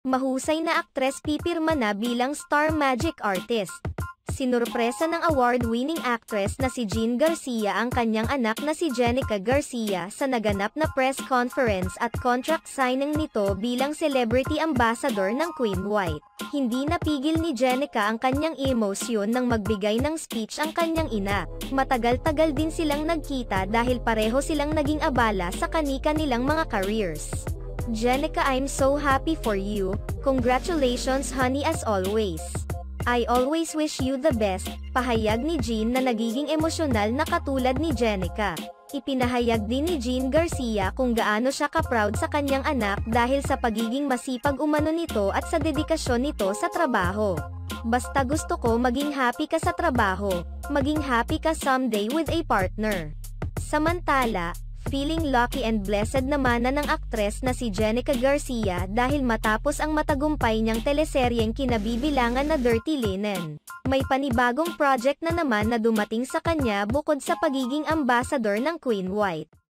Mahusay na aktres pipirma na bilang star magic artist. Sinurpresa ng award-winning actress na si Jean Garcia ang kanyang anak na si Jenica Garcia sa naganap na press conference at contract signing nito bilang celebrity ambassador ng Queen White. Hindi napigil ni Jenica ang kanyang emosyon nang magbigay ng speech ang kanyang ina. Matagal-tagal din silang nagkita dahil pareho silang naging abala sa kani-kanilang mga careers. Jenica, I'm so happy for you. Congratulations honey, as always. I always wish you the best, pahayag ni Jean na nagiging emosyonal na katulad ni Jenica. Ipinahayag din ni Jean Garcia kung gaano siya ka-proud sa kanyang anak dahil sa pagiging masipag umano nito at sa dedikasyon nito sa trabaho. Basta gusto ko maging happy ka sa trabaho, maging happy ka someday with a partner. Samantala, feeling lucky and blessed naman ng aktres na si Jenica Garcia dahil matapos ang matagumpay niyang teleseryeng kinabibilangan na Dirty Linen. May panibagong project na naman na dumating sa kanya bukod sa pagiging ambassador ng Queen White.